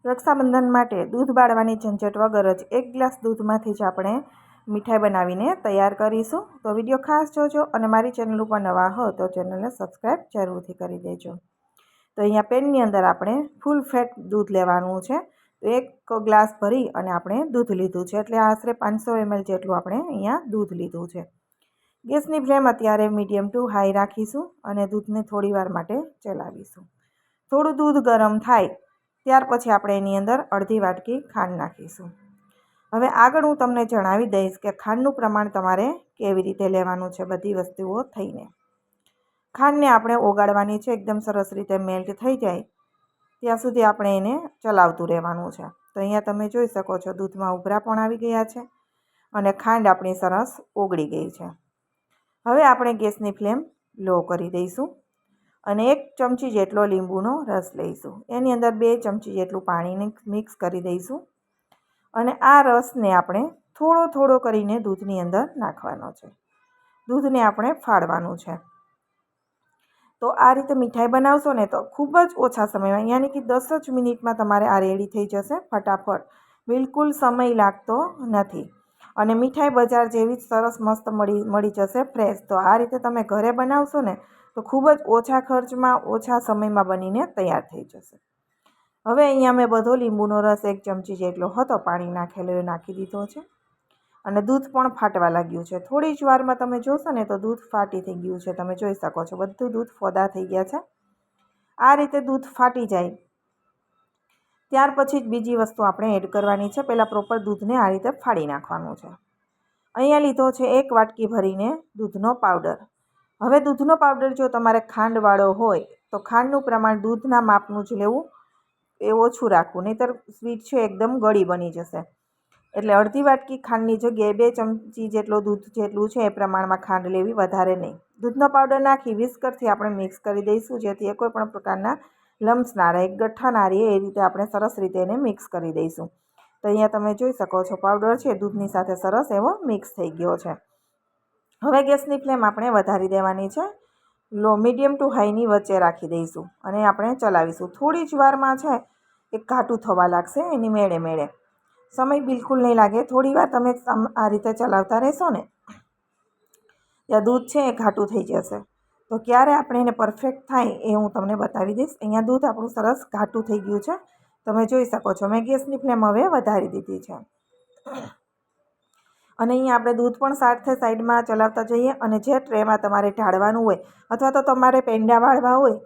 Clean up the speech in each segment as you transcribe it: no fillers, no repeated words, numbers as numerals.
રક્ષાબંધન માટે દૂધ બાળવાની ઝંઝટ વગર જ 1 ગ્લાસ દૂધમાંથી જ આપણે મીઠાઈ બનાવીને તૈયાર કરીશું. તો વિડીયો ખાસ જોજો અને મારી ચેનલ ઉપર નવા હો તો ચેનલને સબસ્ક્રાઈબ જરૂરથી કરી દેજો. તો અહીંયા પેનની અંદર આપણે ફૂલ ફેટ દૂધ લેવાનું છે. તો 1 ગ્લાસ ભરી અને આપણે દૂધ લીધું છે, એટલે આશરે 500 ml જેટલું આપણે અહીંયા દૂધ લીધું છે. ગેસની ફ્લેમ અત્યારે મીડિયમ ટુ હાઈ રાખીશું અને દૂધને થોડી વાર માટે ચલાવીશું. થોડું દૂધ ગરમ થાય ત્યાર પછી આપણે એની અંદર અડધી વાટકી ખાંડ નાખીશું. હવે આગળ હું તમને જણાવી દઈશ કે ખાંડનું પ્રમાણ તમારે કેવી રીતે લેવાનું છે. બધી વસ્તુઓ થઈને ખાંડને આપણે ઓગાળવાની છે. એકદમ સરસ રીતે મેલ્ટ થઈ જાય ત્યાં સુધી આપણે એને ચલાવતું રહેવાનું છે. તો અહીંયા તમે જોઈ શકો છો દૂધમાં ઉભરા પણ આવી ગયા છે અને ખાંડ આપણી સરસ ઓગળી ગઈ છે. હવે આપણે ગેસની ફ્લેમ લો કરી દઈશું અને 1 ચમચી જેટલો લીંબુનો રસ લઈશું. એની અંદર 2 ચમચી જેટલું પાણીને મિક્સ કરી દઈશું અને આ રસને આપણે થોડો કરીને દૂધની અંદર નાખવાનો છે. દૂધને આપણે ફાડવાનું છે. તો આ રીતે મીઠાઈ બનાવશો ને તો ખૂબ જ ઓછા સમયમાં, યાની કે 10 જ મિનિટમાં તમારે આ રેડી થઈ જશે ફટાફટ. બિલકુલ સમય લાગતો નથી અને મીઠાઈ બજાર જેવી જ સરસ મસ્ત મળી જશે ફ્રેશ. તો આ રીતે તમે ઘરે બનાવશો ને તો ખૂબ જ ઓછા ખર્ચમાં ઓછા સમયમાં બનીને તૈયાર થઈ જશે. હવે અહીંયા મેં બધો લીંબુનો રસ 1 ચમચી જેટલો હતો પાણી નાખેલો એ નાખી દીધો છે અને દૂધ પણ ફાટવા લાગ્યું છે. થોડી જ વારમાં તમે જોશો ને તો દૂધ ફાટી થઈ ગયું છે. તમે જોઈ શકો છો બધું દૂધ ફોદા થઈ ગયા છે. આ રીતે દૂધ ફાટી જાય ત્યાર પછી જ બીજી વસ્તુ આપણે એડ કરવાની છે. પહેલાં પ્રોપર દૂધને આ રીતે ફાડી નાખવાનું છે. અહીંયા લીધો છે 1 વાટકી ભરીને દૂધનો પાવડર. હવે દૂધનો પાવડર જો તમારે ખાંડવાળો હોય તો ખાંડનું પ્રમાણ દૂધના માપનું જ લેવું, એ ઓછું રાખવું, નહીંતર સ્વીટ છે એકદમ ગળી બની જશે. એટલે અડધી વાટકી ખાંડની જગ્યાએ 2 ચમચી જેટલો દૂધ જેટલું છે એ પ્રમાણમાં ખાંડ લેવી, વધારે નહીં. દૂધનો પાવડર નાખી વિસ્કરથી આપણે મિક્સ કરી દઈશું, જેથી કોઈ પણ પ્રકારના લમ્સ ના રહે, ગઠ્ઠા ના રહે, એ રીતે આપણે સરસ રીતે એને મિક્સ કરી દઈશું. તો અહીંયા તમે જોઈ શકો છો પાવડર છે દૂધની સાથે સરસ એવો મિક્સ થઈ ગયો છે. હવે ગેસની ફ્લેમ આપણે વધારી દેવાની છે. લો મીડિયમ ટુ હાઈની વચ્ચે રાખી દઈશું અને આપણે ચલાવીશું. થોડી જ વારમાં છે એક ઘાટું થવા લાગશે એની મેળે. સમય બિલકુલ નહીં લાગે. થોડી વાર તમે આ રીતે ચલાવતા રહેશો ને ત્યાં દૂધ છે એ ઘાટું થઈ જશે. તો ક્યારે આપણે એને પરફેક્ટ થાય એ હું તમને બતાવી દઈશ. અહીંયા દૂધ આપણું સરસ ઘાટું થઈ ગયું છે. તમે જોઈ શકો છો મેં ગેસની ફ્લેમ હવે વધારી દીધી છે અને અહીંયા આપણે દૂધ પણ સાથે સાઈડમાં ચલાવતા જઈએ અને જે ટ્રેમાં તમારે ઢાળવાનું હોય અથવા તો તમારે પેંડા વાળવા હોય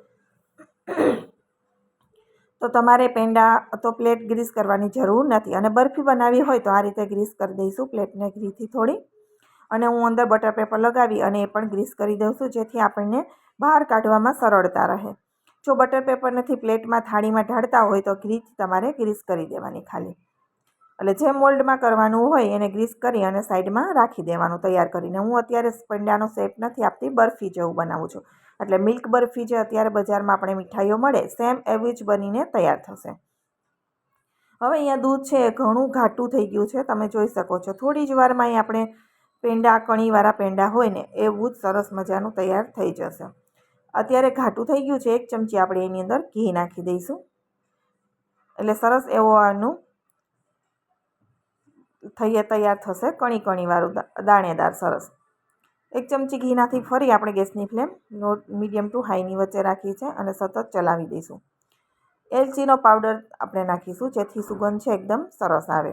તો તમારે પેંડા તો પ્લેટ ગ્રીસ કરવાની જરૂર નથી અને બરફી બનાવી હોય તો આ રીતે ગ્રીસ કરી દઈશું પ્લેટને ઘીથી થોડી. અને હું અંદર બટર પેપર લગાવી અને એ પણ ગ્રીસ કરી દઉં છું, જેથી આપણને બહાર કાઢવામાં સરળતા રહે. જો બટર પેપર નથી પ્લેટમાં થાળીમાં ઢાળતા હોય તો ઘીથી તમારે ગ્રીસ કરી દેવાની ખાલી. એટલે જે મોલ્ડમાં કરવાનું હોય એને ગ્રીસ કરી અને સાઈડમાં રાખી દેવાનું તૈયાર કરીને. હું અત્યારે પેંડાનો શેપ નથી આપતી, બરફી જેવું બનાવું છું. એટલે મિલ્ક બરફી જે અત્યારે બજારમાં આપણે મીઠાઈઓ મળે સેમ એવી જ બનીને તૈયાર થશે. હવે અહીંયા દૂધ છે ઘણું ઘાટું થઈ ગયું છે. તમે જોઈ શકો છો થોડી જ વારમાં અહીં આપણે પેંડા, કણીવાળા પેંડા હોય ને એવું જ સરસ મજાનું તૈયાર થઈ જશે. અત્યારે ઘાટું થઈ ગયું છે. 1 ચમચી આપણે એની અંદર ઘી નાખી દઈશું એટલે સરસ એવો આનું તૈયાર થશે. કણીવાળું દાણેદાર સરસ. 1 ચમચી ઘીનાથી ફરી આપણે ગેસની ફ્લેમ મીડિયમ ટુ હાઈની વચ્ચે રાખી છે અને સતત ચલાવી દઈશું. એલચીનો પાવડર આપણે નાખીશું જેથી સુગંધ છે એકદમ સરસ આવે.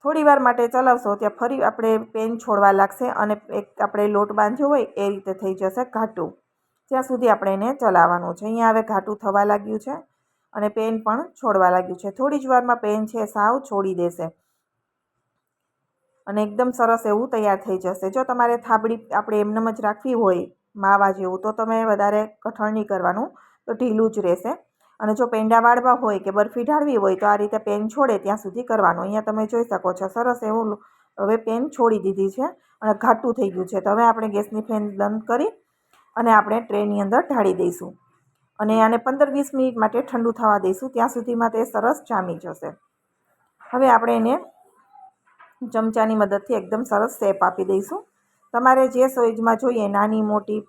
થોડી વાર માટે ચલાવશો ત્યાં ફરી આપણે પેન છોડવા લાગશે અને એક આપણે લોટ બાંધ્યો હોય એ રીતે થઈ જશે ઘાટું. ત્યાં સુધી આપણે એને ચલાવવાનું છે. અહીંયા હવે ઘાટું થવા લાગ્યું છે અને પેન પણ છોડવા લાગ્યું છે. થોડી જ વારમાં પેન છે સાવ છોડી દેશે અને એકદમ સરસ એવું તૈયાર થઈ જશે. જો તમારે થાબડી આપણે એમનેમ જ રાખવી હોય માવા જેવું તો તમે વધારે કઠણ નહીં કરવાનું, તો ઢીલું જ રહેશે. અને જો પેંડા વાળવા હોય કે બરફી ઢાળવી હોય તો આ રીતે પેન છોડે ત્યાં સુધી કરવાનું. અહીંયા તમે જોઈ શકો છો સરસ એવું હવે પેન છોડી દીધી છે અને ઘાટું થઈ ગયું છે. તો હવે આપણે ગેસની ફ્લેમ બંધ કરી અને આપણે ટ્રેની અંદર ઢાળી દઈશું અને આને 15-20 મિનિટ માટે ઠંડુ થવા દઈશું. ત્યાં સુધીમાં તે સરસ જામી જશે. હવે આપણે એને ચમચાની મદદથી એકદમ સરસ શેપ આપી દઈશું. તમારે જે સાઈઝમાં જોઈએ નાની, મોટી,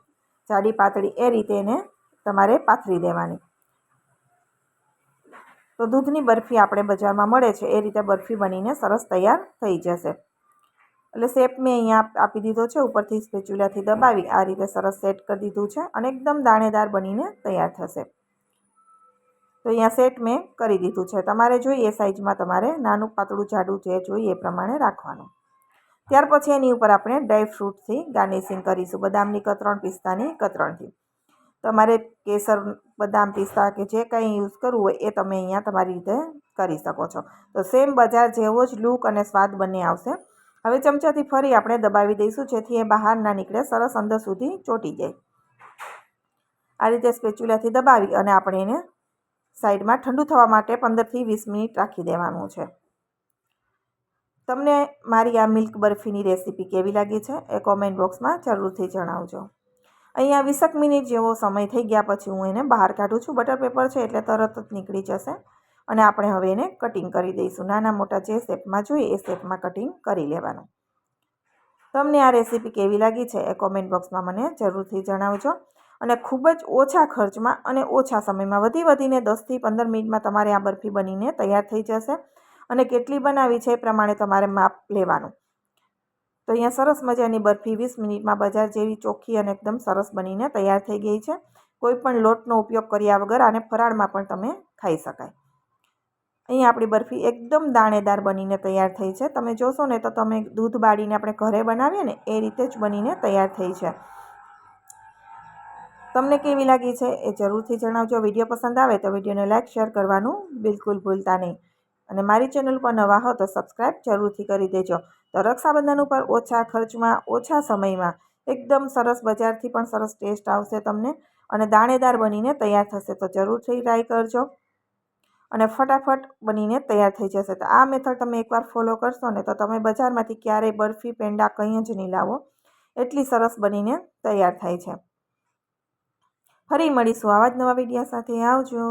જાડી, પાતળી એ રીતે એને તમારે પાથરી દેવાની. તો દૂધની બરફી આપણે બજારમાં મળે છે એ રીતે બરફી બનીને સરસ તૈયાર થઈ જશે. એટલે શેપ મેં અહીંયા આપી દીધો છે, ઉપરથી સ્પેચ્યુલાથી દબાવી આ રીતે સરસ સેટ કરી દીધું છે અને એકદમ દાણેદાર બનીને તૈયાર થશે. તો અહીંયા સેટ મેં કરી દીધું છે. તમારે જોઈએ એ સાઇઝમાં તમારે નાનું પાતળું જાડું જે જોઈએ એ પ્રમાણે રાખવાનું. ત્યાર પછી એની ઉપર આપણે ડ્રાય ફ્રૂટથી ગાર્નિશિંગ કરીશું, બદામની કતરણ, પિસ્તાની કતરણથી. તમારે કેસર, બદામ, પિસ્તા કે જે કંઈ યુઝ કરવું હોય એ તમે અહીંયા તમારી રીતે કરી શકો છો. તો સેમ બજાર જેવો જ લુક અને સ્વાદ બંને આવશે. હવે ચમચાથી ફરી આપણે દબાવી દઈશું જેથી એ બહાર ના નીકળે, સરસ અંદર સુધી ચોંટી જાય. આ રીતે સ્પેચ્યુલાથી દબાવી અને આપણે એને સાઈડમાં ઠંડુ થવા માટે 15થી 20 મિનિટ રાખી દેવાનું છે. તમને મારી આ મિલ્ક બરફીની રેસીપી કેવી લાગી છે એ કોમેન્ટ બોક્સમાં જરૂરથી જણાવજો. અહીંયા 20 મિનિટ જેવો સમય થઈ ગયા પછી હું એને બહાર કાઢું છું. બટર પેપર છે એટલે તરત જ નીકળી જશે અને આપણે હવે એને કટિંગ કરી દઈશું. નાના મોટા જે શેપમાં જોઈએ એ શેપમાં કટિંગ કરી લેવાનું. તમને આ રેસીપી કેવી લાગી છે એ કોમેન્ટ બોક્સમાં મને જરૂરથી જણાવજો. અને ખૂબ જ ઓછા ખર્ચમાં અને ઓછા સમયમાં, વધીને 10થી 15 મિનિટમાં તમારે આ બરફી બનીને તૈયાર થઈ જશે. અને કેટલી બનાવી છે એ પ્રમાણે તમારે માપ લેવાનું. તો અહીંયા સરસ મજાની બરફી 20 મિનિટમાં બજાર જેવી ચોખ્ખી અને એકદમ સરસ બનીને તૈયાર થઈ ગઈ છે. કોઈ પણ લોટનો ઉપયોગ કર્યા વગર આને ફરાળમાં પણ તમે ખાઈ શકાય. અહીંયા આપણી બરફી એકદમ દાણેદાર બનીને તૈયાર થઈ છે. તમે જોશો ને તો તમે દૂધ બાળીને આપણે ઘરે બનાવીએ ને એ રીતે જ બનીને તૈયાર થઈ છે. તમને કેવી લાગી છે એ જરૂરથી જણાવજો. વિડીયો પસંદ આવે તો વિડીયોને લાઇક, શેર કરવાનું બિલકુલ ભૂલતા નહીં. અને મારી ચેનલ પર નવા હો તો સબસ્ક્રાઈબ જરૂરથી કરી દેજો. તો રક્ષાબંધન ઉપર ઓછા ખર્ચમાં, ઓછા સમયમાં એકદમ સરસ, બજારથી પણ સરસ ટેસ્ટ આવશે તમને અને દાણેદાર બનીને તૈયાર થશે. તો જરૂરથી ટ્રાય કરજો અને ફટાફટ બનીને તૈયાર થઈ જશે. તો આ મેથડ તમે એકવાર ફોલો કરશો ને તો તમે બજારમાંથી ક્યારેય બરફી, પેંડા કંઈ જ નહીં લાવો, એટલી સરસ બનીને તૈયાર થાય છે. ફરી મળીશું આવા જ નવા વિડીયો સાથે. આવજો.